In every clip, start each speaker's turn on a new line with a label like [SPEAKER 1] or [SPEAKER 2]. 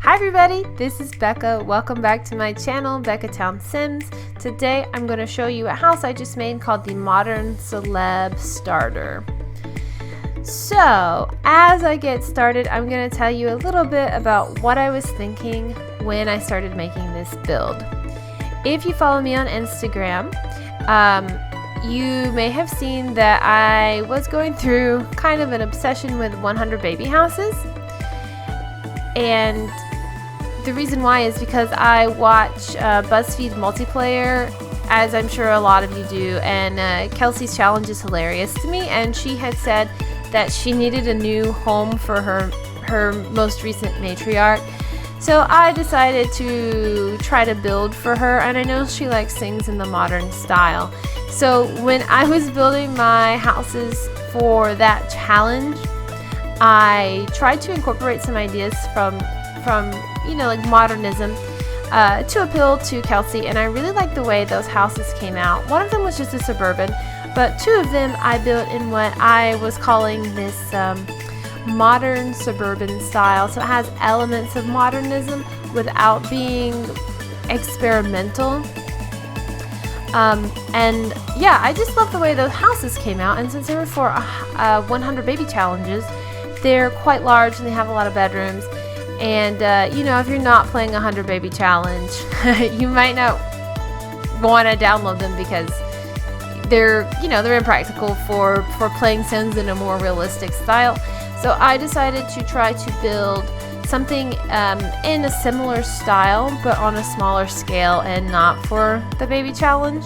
[SPEAKER 1] Hi everybody, this is Becca. Welcome back to my channel, Becca Town Sims. Today I'm going to show you a house I just made called the Modern Celeb Starter. So, as I get started, I'm going to tell you a little bit about what I was thinking when I started making this build. If you follow me on Instagram, you may have seen that I was going through kind of an obsession with 100 baby houses. And the reason why is because I watch BuzzFeed multiplayer, as I'm sure a lot of you do, and Kelsey's challenge is hilarious to me, and she had said that she needed a new home for her most recent matriarch. So I decided to try to build for her, and I know she likes things in the modern style. So when I was building my houses for that challenge, I tried to incorporate some ideas from like modernism to appeal to Kelsey, and I really liked the way those houses came out. One of them was just a suburban, but two of them I built in what I was calling this modern suburban style. So it has elements of modernism without being experimental. And yeah, I just love the way those houses came out, and since they were for 100 baby challenges, they're quite large and they have a lot of bedrooms. And if you're not playing 100 baby challenge, you might not want to download them because they're impractical for playing Sims in a more realistic style. So I decided to try to build something in a similar style but on a smaller scale and not for the baby challenge.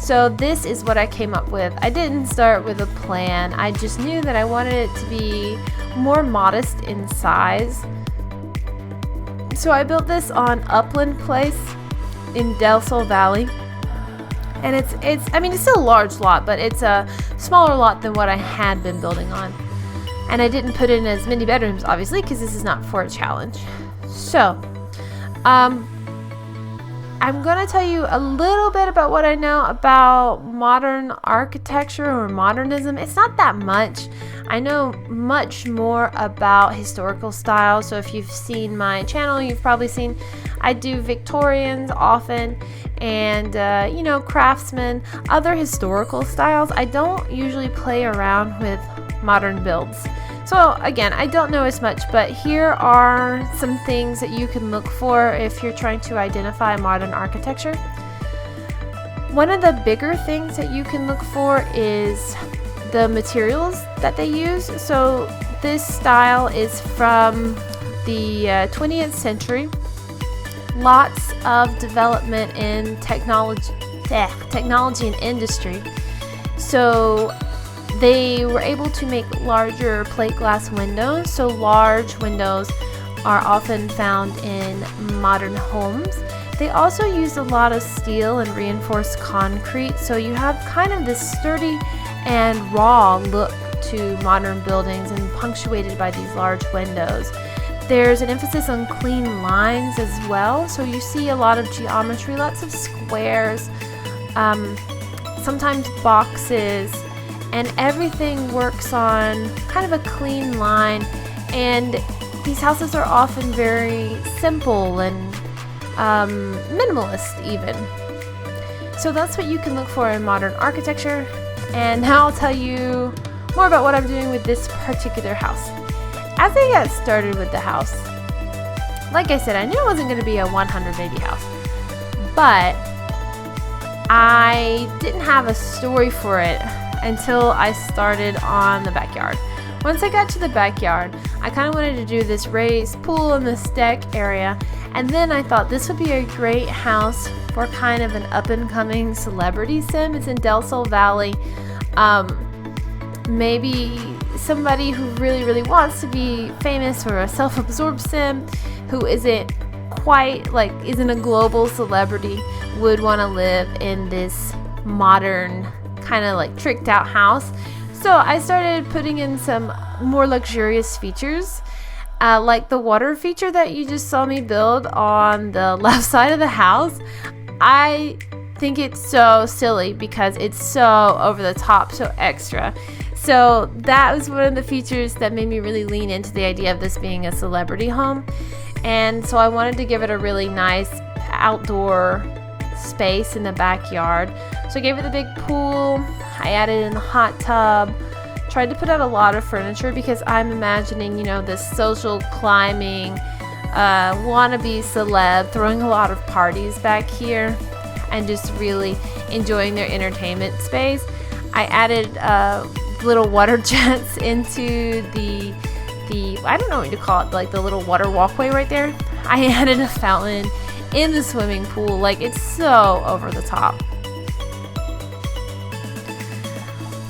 [SPEAKER 1] So this is what I came up with. I didn't start with a plan. I just knew that I wanted it to be more modest in size. So I built this on Upland Place in Del Sol Valley, and it's still a large lot, but it's a smaller lot than what I had been building on. And I didn't put in as many bedrooms, obviously, because this is not for a challenge. So I'm going to tell you a little bit about what I know about modern architecture or modernism. It's not that much. I know much more about historical styles. So if you've seen my channel, you've probably seen I do Victorians often, and craftsmen, other historical styles. I don't usually play around with modern builds. So again, I don't know as much, but here are some things that you can look for if you're trying to identify modern architecture. One of the bigger things that you can look for is the materials that they use. So this style is from the 20th century. Lots of development in technology and industry. So they were able to make larger plate glass windows. So large windows are often found in modern homes. They also used a lot of steel and reinforced concrete. So you have kind of this sturdy and raw look to modern buildings, and punctuated by these large windows. There's an emphasis on clean lines as well. So you see a lot of geometry, lots of squares, sometimes boxes, and everything works on kind of a clean line. And these houses are often very simple and minimalist even. So that's what you can look for in modern architecture. And now I'll tell you more about what I'm doing with this particular house. As I got started with the house, like I said, I knew it wasn't going to be a 100 baby house, but I didn't have a story for it until I started on the backyard. Once I got to the backyard, I kind of wanted to do this raised pool in this deck area, and then I thought this would be a great house for kind of an up-and-coming celebrity sim. It's in Del Sol Valley. Maybe somebody who really wants to be famous, or a self-absorbed sim who isn't a global celebrity, would want to live in this modern kind of like tricked out house. So I started putting in some more luxurious features, like the water feature that you just saw me build on the left side of the house. I think it's so silly because it's so over the top, so extra. So that was one of the features that made me really lean into the idea of this being a celebrity home. and so I wanted to give it a really nice outdoor space in the backyard. So I gave it the big pool, I added in the hot tub, tried to put out a lot of furniture because I'm imagining, you know, this social climbing, wannabe celeb throwing a lot of parties back here and just really enjoying their entertainment space. I added little water jets into the I don't know what you call it, like the little water walkway right there. I added a fountain in the swimming pool. Like, it's so over the top.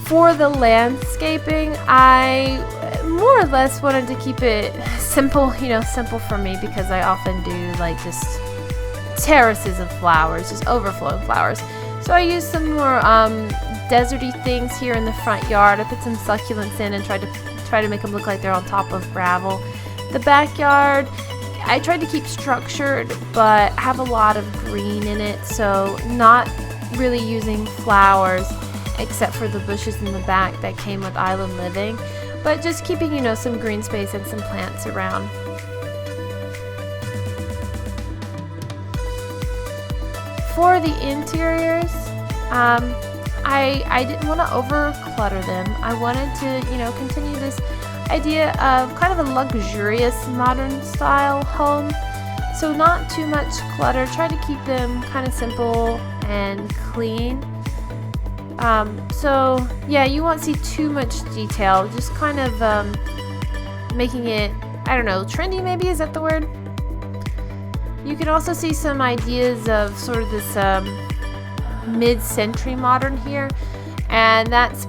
[SPEAKER 1] For the landscaping, I more or less wanted to keep it simple, you know, simple for me, because I often do like just terraces of flowers, just overflowing flowers. So I used some more deserty things here in the front yard. I put some succulents in and tried to make them look like they're on top of gravel. The backyard, I tried to keep structured but have a lot of green in it, so not really using flowers except for the bushes in the back that came with Island Living, but just keeping, you know, some green space and some plants around. For the interiors, I didn't want to over-clutter them. I wanted to, you know, continue this idea of kind of a luxurious modern style home. So not too much clutter. Try to keep them kind of simple and clean. So yeah, you won't see too much detail. Just kind of making it, I don't know, trendy maybe, is that the word? You can also see some ideas of sort of this mid-century modern here, and that's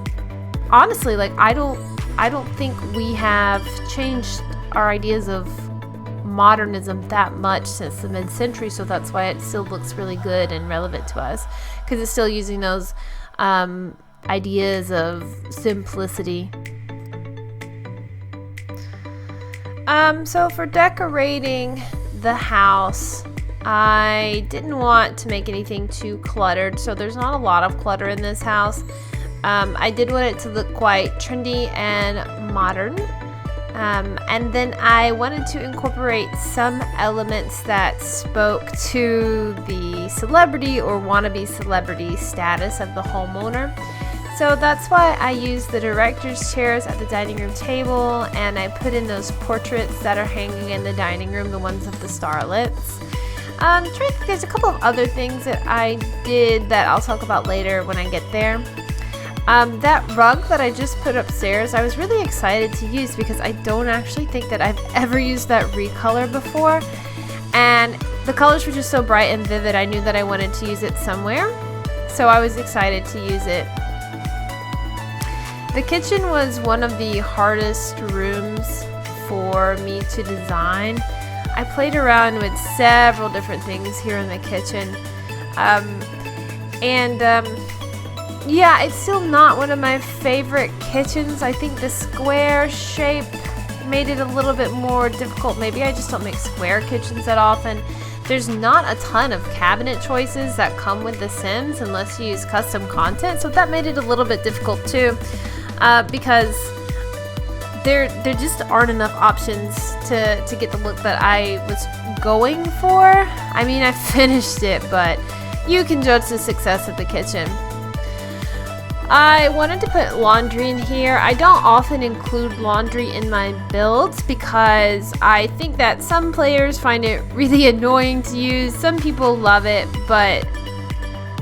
[SPEAKER 1] honestly, like, I don't think we have changed our ideas of modernism that much since the mid-century, so that's why it still looks really good and relevant to us, because it's still using those ideas of simplicity. So for decorating the house, I didn't want to make anything too cluttered, so there's not a lot of clutter in this house. I did want it to look quite trendy and modern, and then I wanted to incorporate some elements that spoke to the celebrity or wannabe celebrity status of the homeowner. So that's why I used the director's chairs at the dining room table, and I put in those portraits that are hanging in the dining room, the ones of the starlets. There's a couple of other things that I did that I'll talk about later when I get there. That rug that I just put upstairs, I was really excited to use because I don't actually think that I've ever used that recolor before, and the colors were just so bright and vivid. I knew that I wanted to use it somewhere, so I was excited to use it. The kitchen was one of the hardest rooms for me to design. I played around with several different things here in the kitchen, yeah, it's still not one of my favorite kitchens. I think the square shape made it a little bit more difficult. Maybe I just don't make square kitchens that often. There's not a ton of cabinet choices that come with The Sims unless you use custom content, so that made it a little bit difficult too, because there just aren't enough options to get the look that I was going for. I mean, I finished it, but you can judge the success of the kitchen. I wanted to put laundry in here. I don't often include laundry in my builds because I think that some players find it really annoying to use. Some people love it, but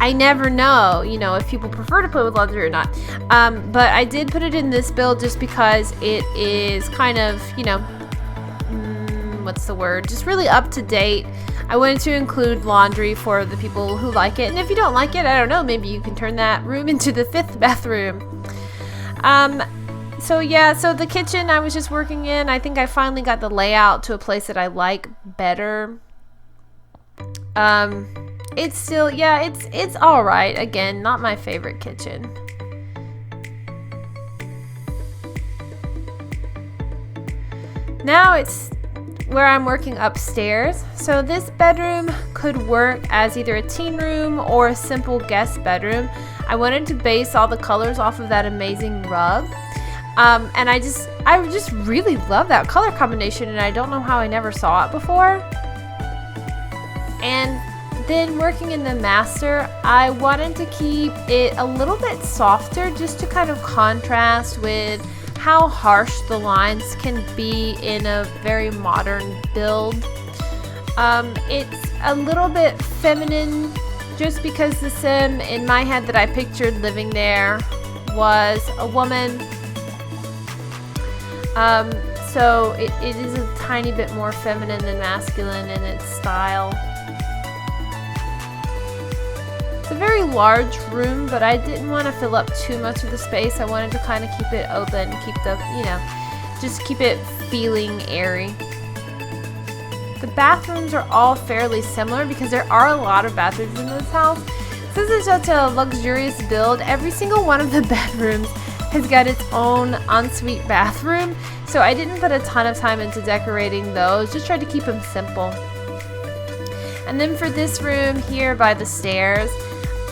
[SPEAKER 1] I never know, you know, if people prefer to play with laundry or not. But I did put it in this build just because it is kind of, you know, what's the word? Just really up to date. I wanted to include laundry for the people who like it. And if you don't like it, I don't know, maybe you can turn that room into the 5th bathroom. So yeah, so the kitchen I was just working in, I think I finally got the layout to a place that I like better. It's still, yeah, it's all right. Again, not my favorite kitchen. Now it's where I'm working upstairs. So this bedroom could work as either a teen room or a simple guest bedroom. I wanted to base all the colors off of that amazing rug. And I just really love that color combination, and I don't know how I never saw it before. And then working in the master, I wanted to keep it a little bit softer just to kind of contrast with how harsh the lines can be in a very modern build. It's a little bit feminine just because the sim in my head that I pictured living there was a woman. So it is a tiny bit more feminine than masculine in its style. It's a very large room, but I didn't want to fill up too much of the space. I wanted to kind of keep it open, keep the, just keep it feeling airy. The bathrooms are all fairly similar because there are a lot of bathrooms in this house. Since it's such a luxurious build, every single one of the bedrooms has got its own ensuite bathroom. So I didn't put a ton of time into decorating those, just tried to keep them simple. And then for this room here by the stairs,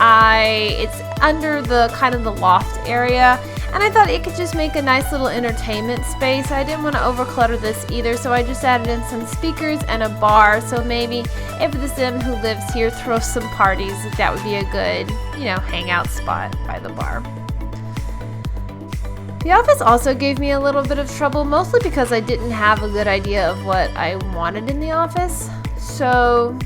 [SPEAKER 1] it's under the kind of the loft area, and I thought it could just make a nice little entertainment space. I didn't want to overclutter this either, so I just added in some speakers and a bar, so maybe if the sim who lives here throws some parties, that would be a good, hangout spot by the bar. The office also gave me a little bit of trouble, mostly because I didn't have a good idea of what I wanted in the office. So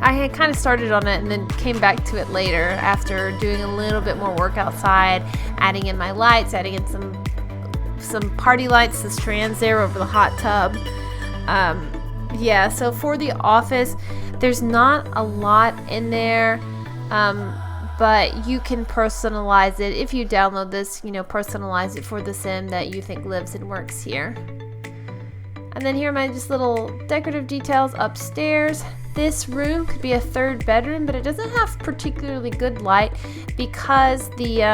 [SPEAKER 1] I had kind of started on it and then came back to it later after doing a little bit more work outside, adding in my lights, adding in some party lights, the strands there over the hot tub. So for the office, there's not a lot in there, but you can personalize it. If you download this, personalize it for the sim that you think lives and works here. And then here are my just little decorative details upstairs. This room could be a third bedroom, but it doesn't have particularly good light because the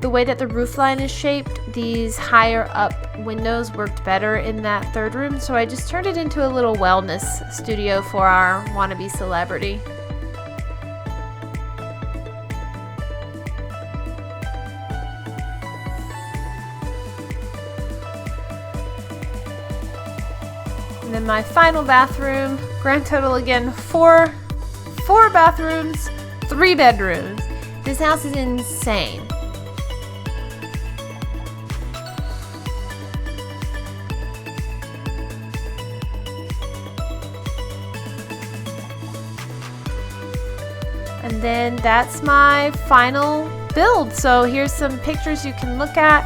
[SPEAKER 1] way that the roof line is shaped, these higher up windows worked better in that third room. So I just turned it into a little wellness studio for our wannabe celebrity. And then my final bathroom, grand total again, four bathrooms, 3 bedrooms. This house is insane. And then that's my final build. So here's some pictures you can look at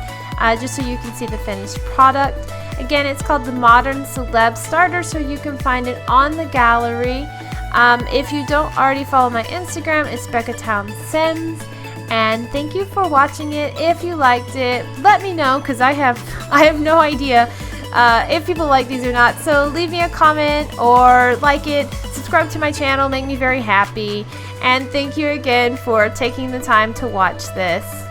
[SPEAKER 1] just so you can see the finished product. Again, it's called the Modern Celeb Starter, so you can find it on the gallery. If you don't already follow my Instagram, it's Beccatown Sims. And thank you for watching it. If you liked it, let me know, because I have no idea if people like these or not. So leave me a comment or like it, subscribe to my channel, make me very happy. And thank you again for taking the time to watch this.